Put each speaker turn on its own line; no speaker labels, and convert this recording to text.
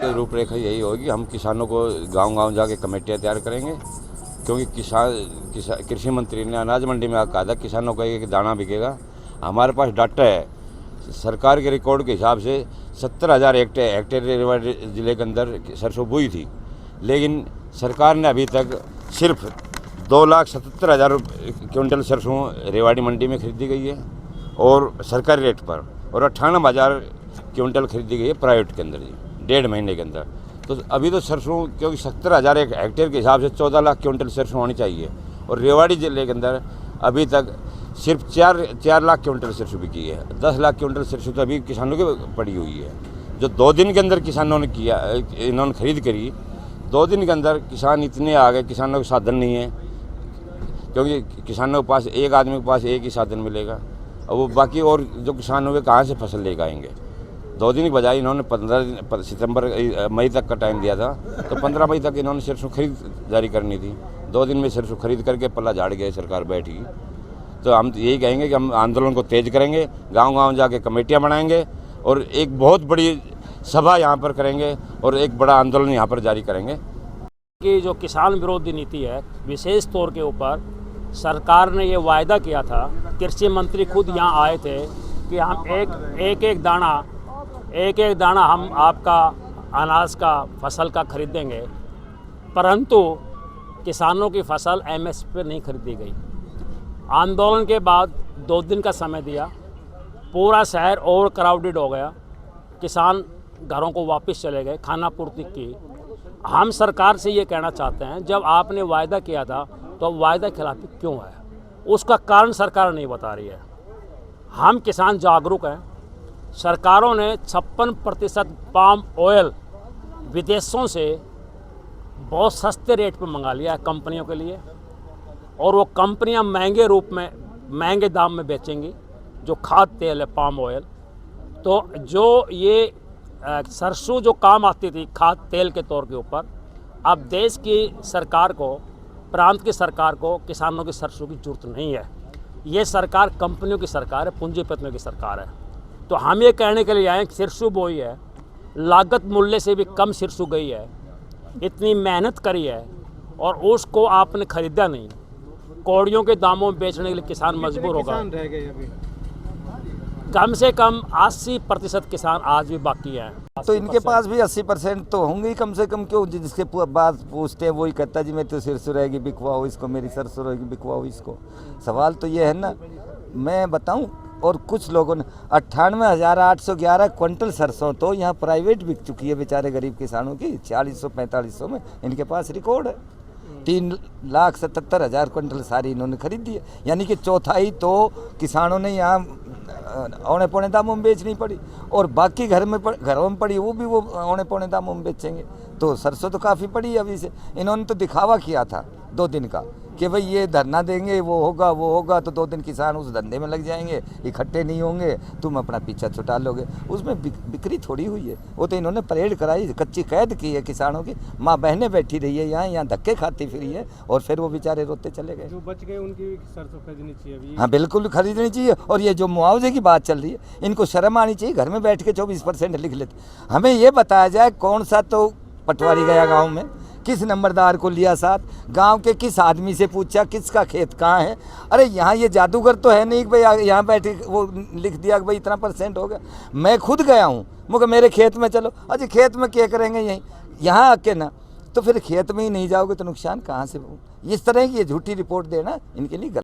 की रूपरेखा यही होगी, हम किसानों को गांव-गांव जाके कमेटियां तैयार करेंगे, क्योंकि कृषि मंत्री ने अनाज मंडी में कहा था किसानों का एक दाना बिकेगा। हमारे पास डाटा है, सरकार के रिकॉर्ड के हिसाब से 70,000 हेक्टेयर रेवाड़ी ज़िले के अंदर सरसों बोई थी, लेकिन सरकार ने अभी तक सिर्फ 2,77,000 क्विंटल सरसों रेवाड़ी मंडी में खरीदी गई है और सरकारी रेट पर, और 98,000 क्विंटल खरीदी गई है प्राइवेट के अंदर जी, 1.5 महीने के अंदर। तो अभी तो सरसों, क्योंकि 70,000 हेक्टेयर के हिसाब से 14 लाख क्विंटल सरसों होनी चाहिए, और रेवाड़ी ज़िले के अंदर अभी तक सिर्फ 4 लाख क्विंटल सरसों बिकी है। 10 लाख क्विंटल सरसों तो अभी किसानों की पड़ी हुई है, जो 2 दिन के अंदर किसानों ने किया, इन्होंने खरीद करी। 2 दिन के अंदर किसान इतने आ गए, किसानों के साधन नहीं है, क्योंकि किसानों के पास एक आदमी के पास एक ही साधन मिलेगा, और वो बाकी और जो किसान हुए कहाँ से फसल लेकर आएंगे। 2 दिन की बजाय इन्होंने 15 मई तक का टाइम दिया था, तो 15 मई तक इन्होंने सरसों खरीद जारी करनी थी। 2 दिन में सरसों खरीद करके पल्ला झाड़ गए, सरकार बैठी। तो हम यही कहेंगे कि हम आंदोलन को तेज करेंगे, गांव-गांव जाके कमेटियां बनाएंगे और एक बहुत बड़ी सभा यहाँ पर करेंगे और एक बड़ा आंदोलन यहाँ पर जारी करेंगे।
कि जो किसान विरोधी नीति है, विशेष तौर के ऊपर सरकार ने ये वायदा किया था, कृषि मंत्री खुद यहाँ आए थे कि हम एक दाना हम आपका अनाज का फसल का खरीदेंगे, परंतु किसानों की फसल एमएसपी पर नहीं खरीदी गई। आंदोलन के बाद 2 दिन का समय दिया, पूरा शहर ओवर क्राउडेड हो गया, किसान घरों को वापस चले गए, खाना पूर्ति की। हम सरकार से ये कहना चाहते हैं, जब आपने वायदा किया था तो वायदा खिलाफी क्यों है, उसका कारण सरकार नहीं बता रही है। हम किसान जागरूक हैं। सरकारों ने 56% पाम ऑयल विदेशों से बहुत सस्ते रेट पर मंगा लिया है कंपनियों के लिए, और वो कंपनियां महंगे दाम में बेचेंगी जो खाद्य तेल है, पाम ऑयल। तो जो ये सरसों जो काम आती थी खाद्य तेल के तौर के ऊपर, अब देश की सरकार को, प्रांत की सरकार को किसानों की सरसों की जरूरत नहीं है। ये सरकार कंपनियों की सरकार है, पूंजीपतियों की सरकार है। तो हम ये कहने के लिए आए कि सरसों बोई है, लागत मूल्य से भी कम सरसों गई है, इतनी मेहनत करी है और उसको आपने खरीदा नहीं, कौड़ियों के दामों में बेचने के लिए किसान मजबूर होगा। कम से कम 80% किसान आज भी बाकी हैं।
तो इनके पास भी 80% तो होंगे ही कम से कम। क्यों जिसके बात पूछते हैं वही कहता जी मैं तो सरसों रहेगी बिकवाओ इसको, मेरी सरसों रहेगी बिकवाओ इसको। सवाल तो ये है ना, मैं बताऊं, और कुछ लोगों ने 98,811 क्विंटल सरसों तो यहाँ प्राइवेट बिक चुकी है बेचारे गरीब किसानों की, 4600-4500 में इनके पास रिकॉर्ड है। 3,77,000 क्विंटल सारी इन्होंने खरीद दी है, यानी कि चौथाई तो किसानों ने यहाँ औने पौने दामों में बेचनी पड़ी, और बाकी घरों में पड़ी वो भी वो औने पौने दामों में बेचेंगे। तो सरसों तो काफ़ी पड़ी है अभी से। इन्होंने तो दिखावा किया था 2 दिन का कि भाई ये धरना देंगे, वो होगा, तो 2 दिन किसान उस धंधे में लग जाएंगे, इकट्ठे नहीं होंगे, तुम अपना पीछा छुटा लोगे। उसमें बिक्री थोड़ी हुई है, वो तो इन्होंने परेड कराई, कच्ची कैद की है किसानों की। माँ बहनें बैठी रही है यहाँ धक्के खाती फिरी है, और फिर वो बेचारे रोते चले गए।
जो बच गए उनकी सरसों खरीदनी चाहिए अभी।
हाँ बिल्कुल खरीदनी चाहिए। और ये जो मुआवजे की बात चल रही है, इनको शर्म आनी चाहिए, घर में बैठ के 24% लिख लेते। हमें ये बताया जाए कौन सा तो पटवारी गया गाँव में, किस नंबरदार को लिया साथ, गांव के किस आदमी से पूछा किसका खेत कहाँ है। अरे यहाँ ये जादूगर तो है नहीं कि भाई यहाँ बैठे वो लिख दिया कि भाई इतना % हो गया। मैं खुद गया हूँ, मुझे मेरे खेत में चलो, अजय खेत में क्या करेंगे, यहीं यहाँ आके ना, तो फिर खेत में ही नहीं जाओगे तो नुकसान कहाँ से हो। इस तरह की ये झूठी रिपोर्ट देना इनके लिए गलत।